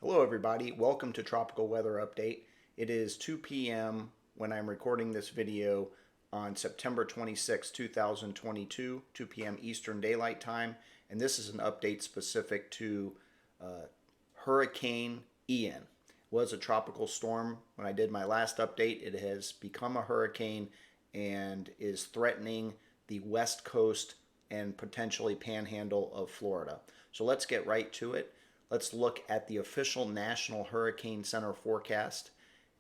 Hello everybody, welcome to Tropical Weather Update. It is 2 p.m. when I'm recording this video on September 26, 2022, 2 p.m. Eastern Daylight Time, and this is an update specific to Hurricane Ian. It was a tropical storm when I did my last update. It has become a hurricane and is threatening the west coast and potentially panhandle of Florida. So let's get right to it. Let's look at the official National Hurricane Center forecast,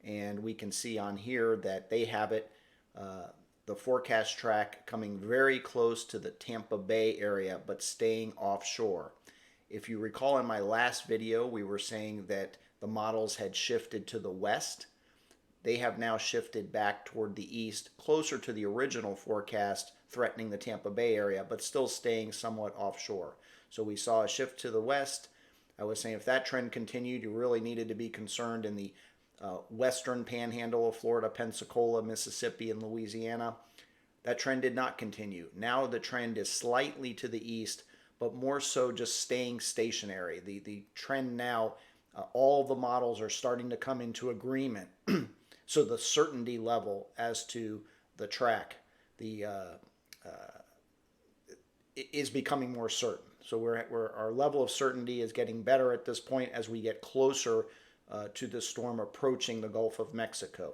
and we can see on here that they have it, the forecast track coming very close to the Tampa Bay area but staying offshore. If you recall in my last video, we were saying that the models had shifted to the west. They have now shifted back toward the east, closer to the original forecast, threatening the Tampa Bay area, but still staying somewhat offshore. So we saw a shift to the west. I was saying if that trend continued, you really needed to be concerned in the western panhandle of Florida, Pensacola, Mississippi, and Louisiana. That trend did not continue. Now the trend is slightly to the east, but more so just staying stationary. The trend now, all the models are starting to come into agreement. So the certainty level as to the track is becoming more certain. So our level of certainty is getting better at this point as we get closer to the storm approaching the Gulf of Mexico.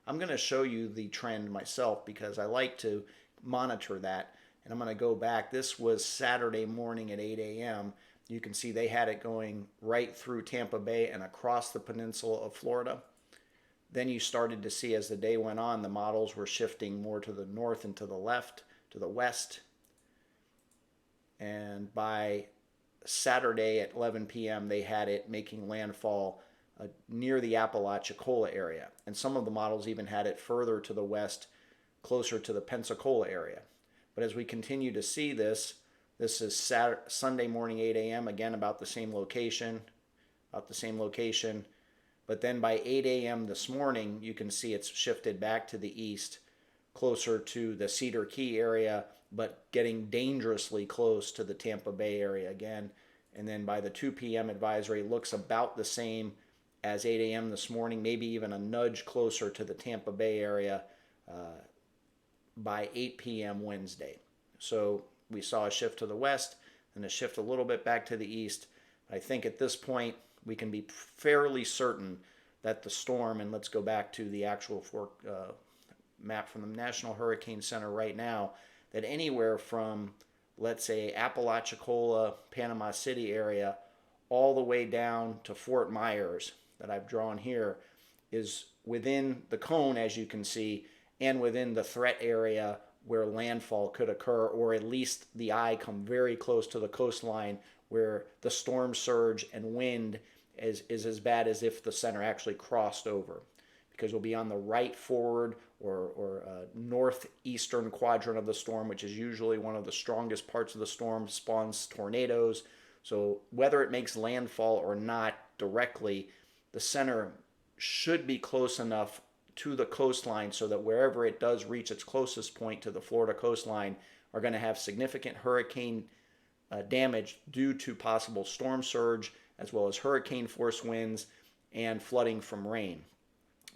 I'm going to show you the trend myself because I like to monitor that. And I'm going to go back. This was Saturday morning at 8 a.m. You can see they had it going right through Tampa Bay and across the peninsula of Florida. Then you started to see as the day went on, the models were shifting more to the north and to the left, to the west. And by Saturday at 11 p.m., they had it making landfall near the Apalachicola area. And some of the models even had it further to the west, closer to the Pensacola area. But as we continue to see this is Sunday morning, 8 a.m., again about the same location, But then by 8 a.m. this morning, you can see it's shifted back to the east, closer to the Cedar Key area, but getting dangerously close to the Tampa Bay area again. And then by the 2 p.m. advisory, it looks about the same as 8 a.m. this morning, maybe even a nudge closer to the Tampa Bay area by 8 p.m. Wednesday. So we saw a shift to the west and a shift a little bit back to the east. I think at this point, we can be fairly certain that the storm, and let's go back to the actual map from the National Hurricane Center right now, that anywhere from, let's say, Apalachicola, Panama City area, all the way down to Fort Myers that I've drawn here is within the cone, as you can see, and within the threat area where landfall could occur, or at least the eye come very close to the coastline where the storm surge and wind is as bad as if the center actually crossed over, because we'll be on the right forward or northeastern quadrant of the storm, which is usually one of the strongest parts of the storm, spawns tornadoes. So whether it makes landfall or not directly, the center should be close enough to the coastline so that wherever it does reach its closest point to the Florida coastline are going to have significant hurricane damage due to possible storm surge, as well as hurricane force winds and flooding from rain.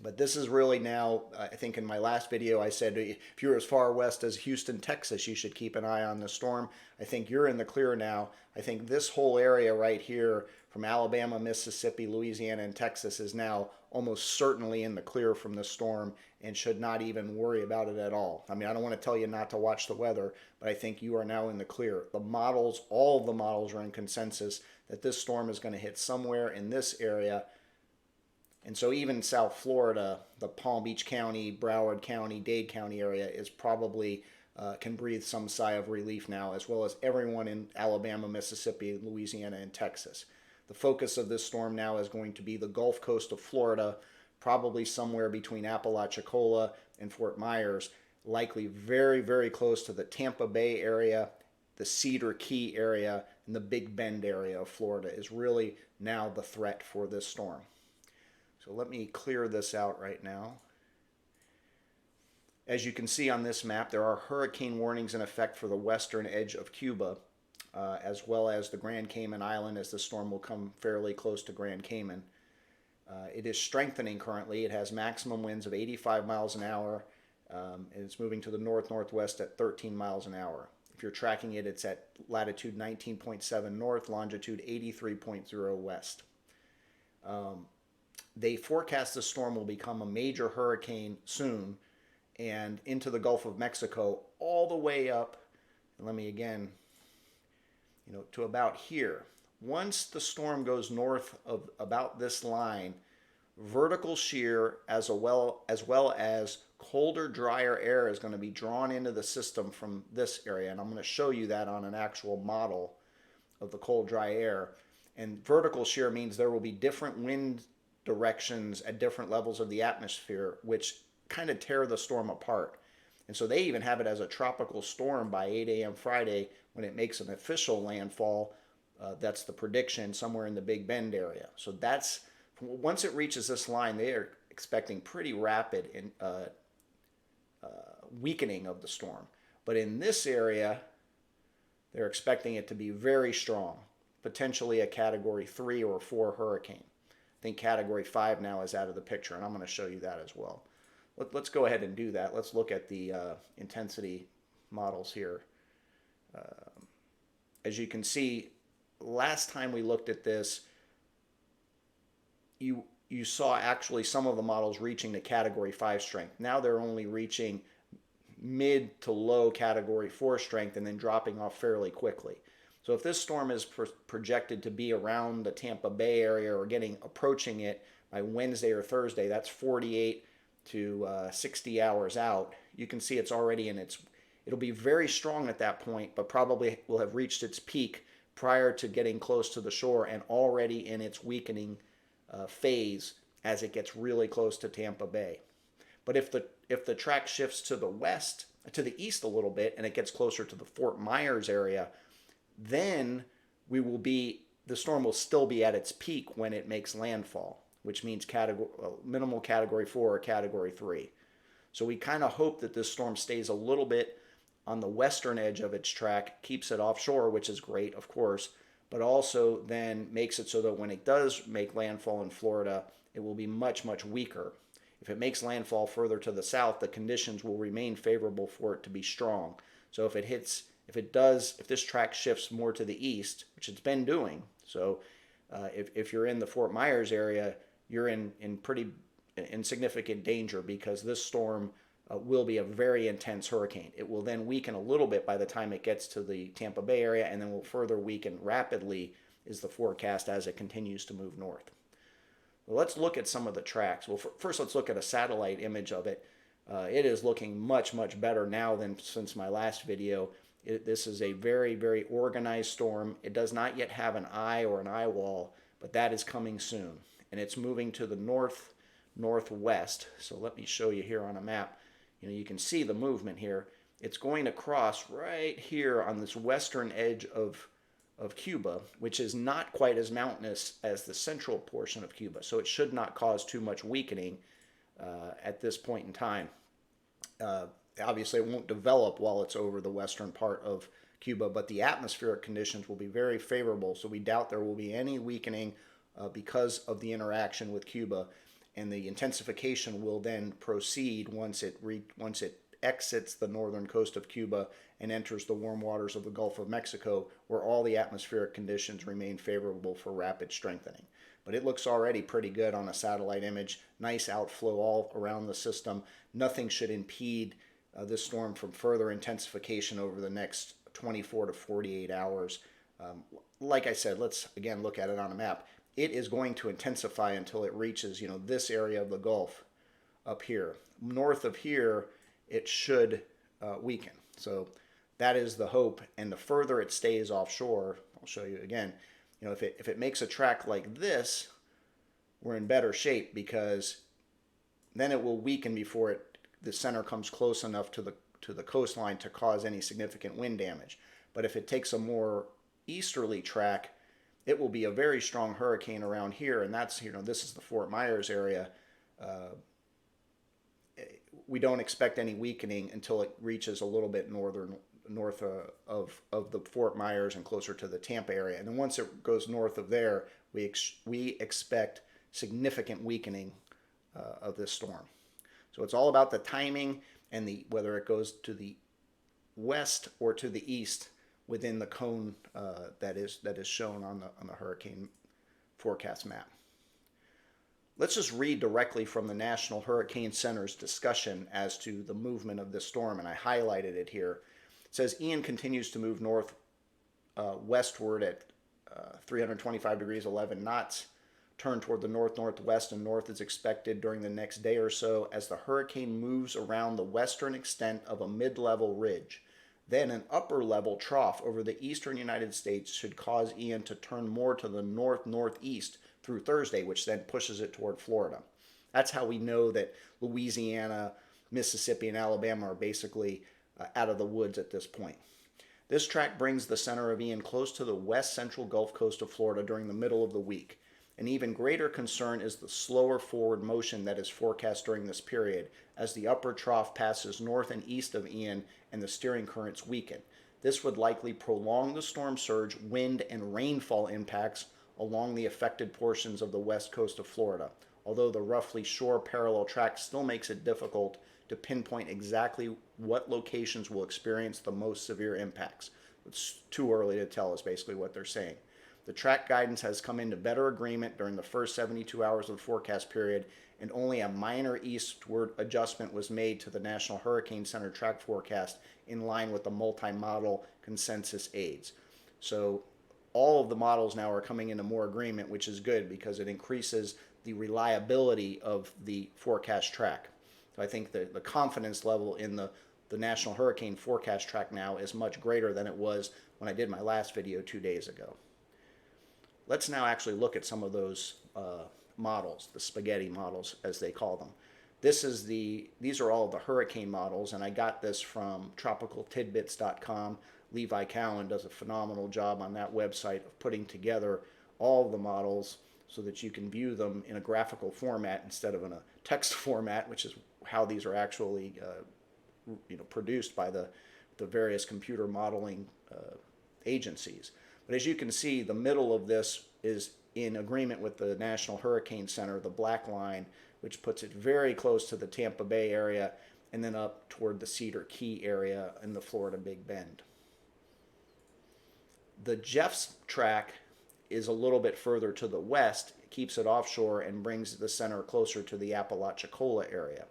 But this is really now, I think in my last video I said if you're as far west as Houston, Texas, you should keep an eye on the storm. I think you're in the clear now. I think this whole area right here from Alabama, Mississippi, Louisiana, and Texas is now almost certainly in the clear from the storm and should not even worry about it at all. I mean, I don't want to tell you not to watch the weather, but I think you are now in the clear. The models, all of the models are in consensus that this storm is going to hit somewhere in this area. And so even South Florida, the Palm Beach County, Broward County, Dade County area is probably can breathe some sigh of relief now, as well as everyone in Alabama, Mississippi, Louisiana, and Texas. The focus of this storm now is going to be the Gulf Coast of Florida, probably somewhere between Apalachicola and Fort Myers, likely very, very close to the Tampa Bay area, the Cedar Key area, and the Big Bend area of Florida is really now the threat for this storm. So let me clear this out right now. As you can see on this map, there are hurricane warnings in effect for the western edge of Cuba. as well as the Grand Cayman Island, as the storm will come fairly close to Grand Cayman. It is strengthening currently. It has maximum winds of 85 miles an hour, and it's moving to the north-northwest at 13 miles an hour. If you're tracking it, it's at latitude 19.7 north, longitude 83.0 west. They forecast the storm will become a major hurricane soon and into the Gulf of Mexico all the way up, and let me again, to about here. Once the storm goes north of about this line, vertical shear as well as colder, drier air is going to be drawn into the system from this area, and I'm going to show you that on an actual model of the cold, dry air. And vertical shear means there will be different wind directions at different levels of the atmosphere, which kind of tear the storm apart. And so they even have it as a tropical storm by 8 a.m. Friday when it makes an official landfall. That's the prediction, somewhere in the Big Bend area. So that's, once it reaches this line, they are expecting pretty rapid weakening of the storm. But in this area, they're expecting it to be very strong, potentially a Category 3 or 4 hurricane. I think Category 5 now is out of the picture, and I'm going to show you that as well. Let's go ahead and do that. Let's look at the intensity models here. As you can see, last time we looked at this, you saw actually some of the models reaching the Category 5 strength. Now they're only reaching mid to low Category 4 strength and then dropping off fairly quickly. So if this storm is projected to be around the Tampa Bay area or approaching it by Wednesday or Thursday, that's 48 to 60 hours out. You can see it's already it'll be very strong at that point, but probably will have reached its peak prior to getting close to the shore and already in its weakening phase as it gets really close to Tampa Bay. But if the track shifts to the east a little bit and it gets closer to the Fort Myers area, then the storm will still be at its peak when it makes landfall, which means minimal Category 4 or Category 3. So we kind of hope that this storm stays a little bit on the western edge of its track, keeps it offshore, which is great, of course, but also then makes it so that when it does make landfall in Florida, it will be much, much weaker. If it makes landfall further to the south, the conditions will remain favorable for it to be strong. So if this track shifts more to the east, which it's been doing, so if you're in the Fort Myers area, you're in pretty insignificant danger because this storm will be a very intense hurricane. It will then weaken a little bit by the time it gets to the Tampa Bay area, and then will further weaken rapidly is the forecast as it continues to move north. Well, let's look at some of the tracks. Well, first let's look at a satellite image of it. It is looking much, much better now than since my last video. This is a very, very organized storm. It does not yet have an eye or an eye wall, but that is coming soon. And it's moving to the north-northwest. So let me show you here on a map. You can see the movement here. It's going to cross right here on this western edge of Cuba, which is not quite as mountainous as the central portion of Cuba. So it should not cause too much weakening at this point in time. Obviously, it won't develop while it's over the western part of Cuba, but the atmospheric conditions will be very favorable, so we doubt there will be any weakening because of the interaction with Cuba, and the intensification will then proceed once it exits the northern coast of Cuba and enters the warm waters of the Gulf of Mexico, where all the atmospheric conditions remain favorable for rapid strengthening. But it looks already pretty good on a satellite image. Nice outflow all around the system. Nothing should impede this storm from further intensification over the next 24 to 48 hours. Like I said, let's again look at it on a map. It is going to intensify until it reaches, this area of the Gulf up here. North of here, it should weaken. So that is the hope. And the further it stays offshore, I'll show you again, if it makes a track like this, we're in better shape because then it will weaken before the center comes close enough to the coastline to cause any significant wind damage. But if it takes a more easterly track, it will be a very strong hurricane around here, and that's, this is the Fort Myers area. We don't expect any weakening until it reaches a little bit north of the Fort Myers and closer to the Tampa area. And then once it goes north of there, we expect significant weakening of this storm. So it's all about the timing and whether it goes to the west or to the east within the cone that is shown on the hurricane forecast map. Let's just read directly from the National Hurricane Center's discussion as to the movement of this storm, and I highlighted it here. It says Ian continues to move north westward at 325 degrees 11 knots. Turn toward the north-northwest and north is expected during the next day or so as the hurricane moves around the western extent of a mid-level ridge. Then an upper-level trough over the eastern United States should cause Ian to turn more to the north-northeast through Thursday, which then pushes it toward Florida. That's how we know that Louisiana, Mississippi, and Alabama are basically out of the woods at this point. This track brings the center of Ian close to the west central Gulf Coast of Florida during the middle of the week. An even greater concern is the slower forward motion that is forecast during this period as the upper trough passes north and east of Ian and the steering currents weaken. This would likely prolong the storm surge, wind, and rainfall impacts along the affected portions of the west coast of Florida, although the roughly shore parallel track still makes it difficult to pinpoint exactly what locations will experience the most severe impacts. It's too early to tell is basically what they're saying. The track guidance has come into better agreement during the first 72 hours of the forecast period, and only a minor eastward adjustment was made to the National Hurricane Center track forecast in line with the multi-model consensus aids. So all of the models now are coming into more agreement, which is good because it increases the reliability of the forecast track. So I think the confidence level in the National Hurricane Forecast track now is much greater than it was when I did my last video 2 days ago. Let's now actually look at some of those models, the spaghetti models as they call them. These are all of the hurricane models, and I got this from tropicaltidbits.com. Levi Cowan does a phenomenal job on that website of putting together all of the models so that you can view them in a graphical format instead of in a text format, which is how these are actually produced by the various computer modeling agencies. But as you can see, the middle of this is in agreement with the National Hurricane Center, the black line, which puts it very close to the Tampa Bay area and then up toward the Cedar Key area in the Florida Big Bend. The Jeff's track is a little bit further to the west, keeps it offshore, and brings the center closer to the Apalachicola area.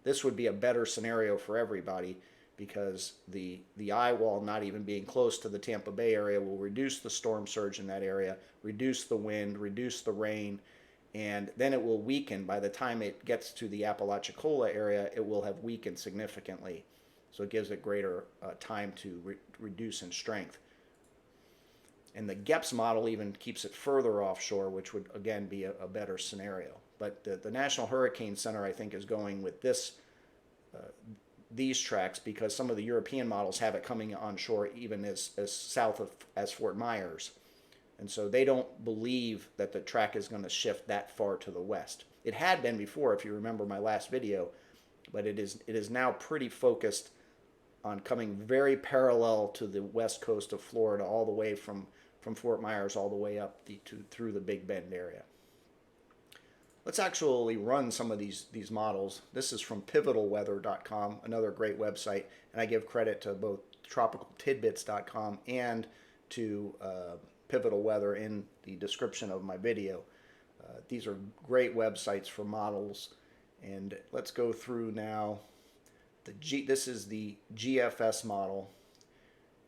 This would be a better scenario for everybody because the eye wall not even being close to the Tampa Bay area will reduce the storm surge in that area, reduce the wind, reduce the rain, and then it will weaken. By the time it gets to the Apalachicola area, it will have weakened significantly. So it gives it greater time to reduce in strength. And the GEPS model even keeps it further offshore, which would, again, be a better scenario. But the National Hurricane Center, I think, is going with these tracks because some of the European models have it coming onshore even as south as Fort Myers. And so they don't believe that the track is going to shift that far to the west. It had been before, if you remember my last video, but it is now pretty focused on coming very parallel to the west coast of Florida, all the way from Fort Myers all the way up through the Big Bend area. Let's actually run some of these models. This is from pivotalweather.com, another great website, and I give credit to both tropicaltidbits.com and to Pivotal Weather in the description of my video. These are great websites for models, and let's go through now. This is the GFS model.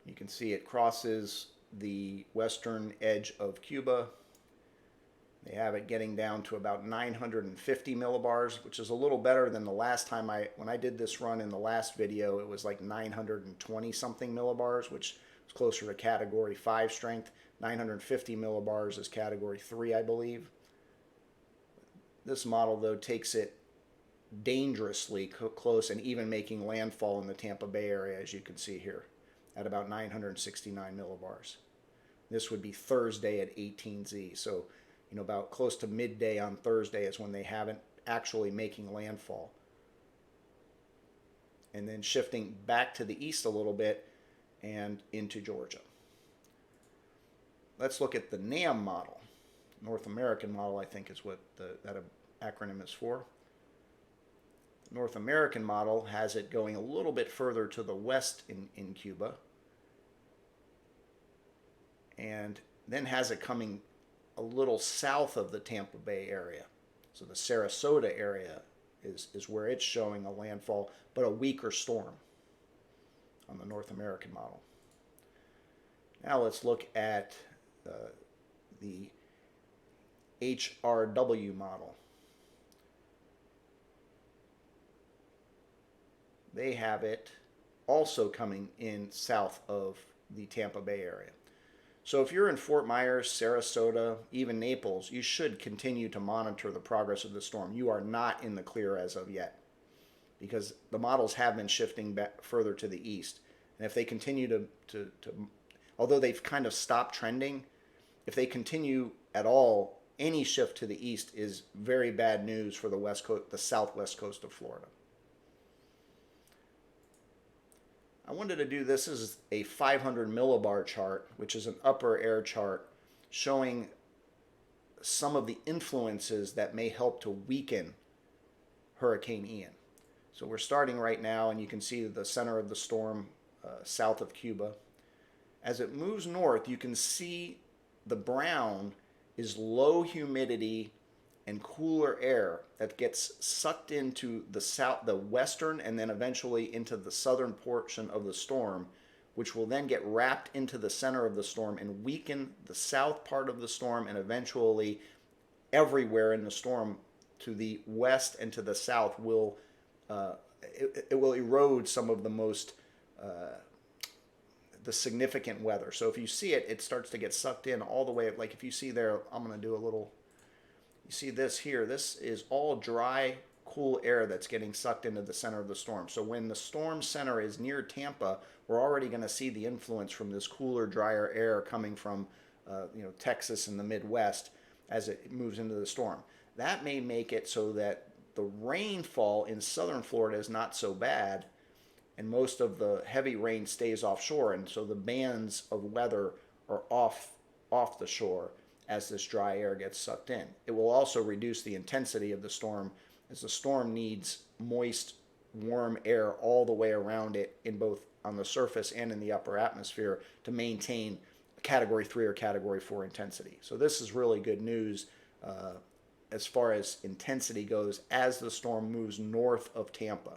You can see it crosses the western edge of Cuba. They have it getting down to about 950 millibars, which is a little better than the last time when I did this run in the last video, it was like 920 something millibars, which is closer to category 5 strength. 950 millibars is category 3, I believe. This model, though, takes it dangerously close and even making landfall in the Tampa Bay area, as you can see here, at about 969 millibars. This would be Thursday at 18Z. So, about close to midday on Thursday is when they haven't actually making landfall. And then shifting back to the east a little bit, and into Georgia. Let's look at the NAM model. North American model, I think, is what that acronym is for. The North American model has it going a little bit further to the west in Cuba, and then has it coming a little south of the Tampa Bay area. So the Sarasota area is where it's showing a landfall, but a weaker storm on the North American model. Now let's look at the Hrw model. They have it also coming in south of the Tampa Bay area. So if you're in Fort Myers, Sarasota, even Naples, you should continue to monitor the progress of the storm. You are not in the clear as of yet, because the models have been shifting back further to the east. And if they continue to although they've kind of stopped trending, if they continue at all, any shift to the east is very bad news for the west coast, the southwest coast of Florida. I wanted to do this as a 500 millibar chart, which is an upper air chart showing some of the influences that may help to weaken Hurricane Ian. So we're starting right now, and you can see the center of the storm south of Cuba. As it moves north, you can see the brown is low humidity and cooler air that gets sucked into the western, and then eventually into the southern portion of the storm, which will then get wrapped into the center of the storm and weaken the south part of the storm, and eventually everywhere in the storm to the west and to the south will it will erode some of the most the significant weather. So if you see it, it starts to get sucked in all the way. Like if you see there, I'm going to do a little. You see this here, this is all dry, cool air that's getting sucked into the center of the storm. So when the storm center is near Tampa, we're already going to see the influence from this cooler, drier air coming from Texas and the Midwest as it moves into the storm. That may make it so that the rainfall in southern Florida is not so bad, and most of the heavy rain stays offshore, and so the bands of weather are off the shore as this dry air gets sucked in. It will also reduce the intensity of the storm, as the storm needs moist, warm air all the way around it, in both on the surface and in the upper atmosphere, to maintain Category 3 or Category 4 intensity. So this is really good news as far as intensity goes as the storm moves north of Tampa.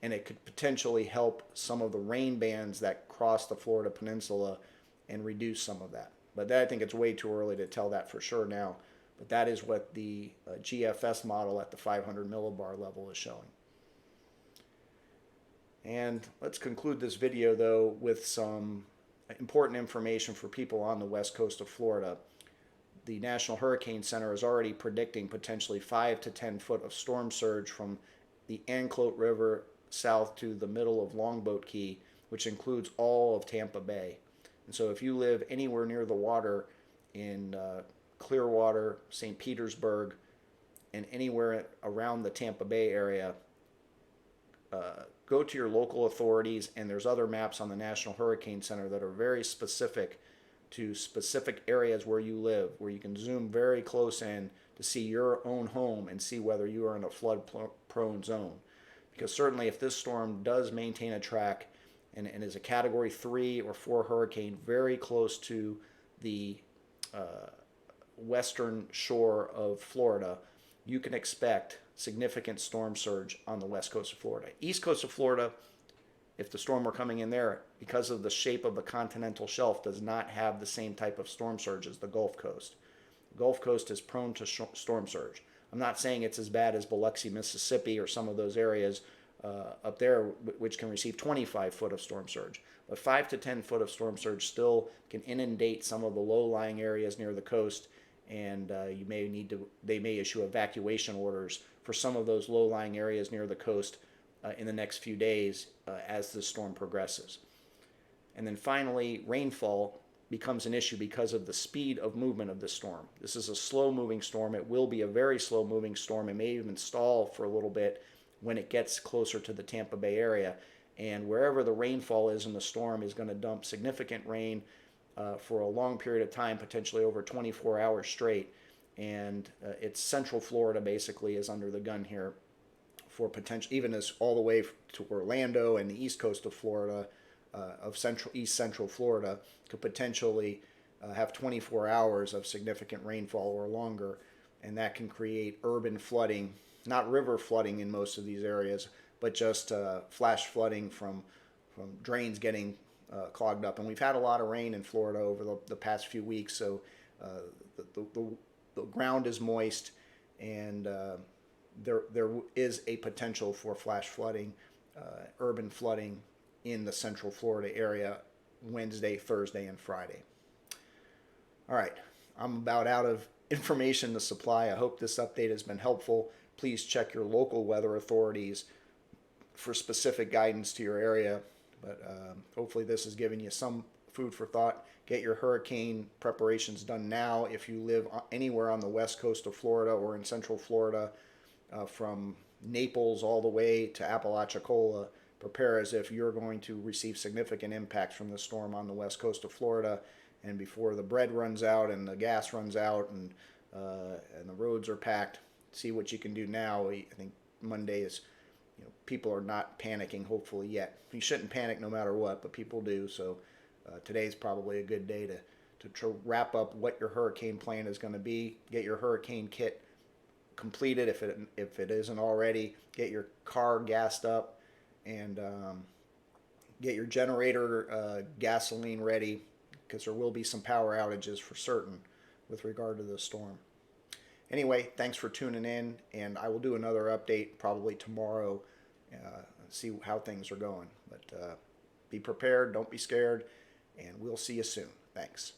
And it could potentially help some of the rain bands that cross the Florida Peninsula and reduce some of that. But I think it's way too early to tell that for sure now. But that is what the GFS model at the 500 millibar level is showing. And let's conclude this video, though, with some important information for people on the west coast of Florida. The National Hurricane Center is already predicting potentially 5 to 10 foot of storm surge from the Anclote River south to the middle of Longboat Key, which includes all of Tampa Bay. And so if you live anywhere near the water in Clearwater, St. Petersburg, and anywhere around the Tampa Bay area, go to your local authorities, and there's other maps on the National Hurricane Center that are very specific to specific areas where you live, where you can zoom very close in to see your own home and see whether you are in a flood-prone zone. Because certainly if this storm does maintain a track and is a Category 3 or 4 hurricane very close to the western shore of Florida, you can expect significant storm surge on the west coast of Florida. East coast of Florida, if the storm were coming in there, because of the shape of the continental shelf, does not have the same type of storm surge as the Gulf Coast. The Gulf Coast is prone to storm surge. I'm not saying it's as bad as Biloxi, Mississippi, or some of those areas up there, which can receive 25 foot of storm surge. But 5 to 10 foot of storm surge still can inundate some of the low-lying areas near the coast, and they may issue evacuation orders for some of those low-lying areas near the coast in the next few days as the storm progresses. And then finally, rainfall becomes an issue because of the speed of movement of the storm. This is a slow-moving storm. It will be a very slow-moving storm. It may even stall for a little bit when it gets closer to the Tampa Bay area. and wherever the rainfall is in the storm is going to dump significant rain for a long period of time, potentially over 24 hours straight. And it's Central Florida basically is under the gun here for potential, even as all the way to Orlando and the east coast of Florida, of east central Florida, could potentially have 24 hours of significant rainfall or longer, and that can create urban flooding, not river flooding in most of these areas, but just flash flooding from drains getting clogged up. And we've had a lot of rain in Florida over the past few weeks, so the ground is moist, and there is a potential for flash flooding, urban flooding in the Central Florida area Wednesday, Thursday, and Friday. All right, I'm about out of information to supply. I hope this update has been helpful. Please check your local weather authorities for specific guidance to your area. But hopefully this has given you some food for thought. Get your hurricane preparations done now if you live anywhere on the west coast of Florida or in Central Florida, from Naples all the way to Apalachicola. Prepare as if you're going to receive significant impacts from the storm on the west coast of Florida. And before the bread runs out and the gas runs out and the roads are packed, see what you can do now. I think Monday is, people are not panicking, hopefully, yet. You shouldn't panic no matter what, but people do. So today's probably a good day to wrap up what your hurricane plan is going to be. Get your hurricane kit completed if it isn't already. Get your car gassed up, and get your generator gasoline ready, because there will be some power outages for certain with regard to the storm. Anyway, thanks for tuning in, and I will do another update probably tomorrow, see how things are going. But be prepared, don't be scared, and we'll see you soon. Thanks.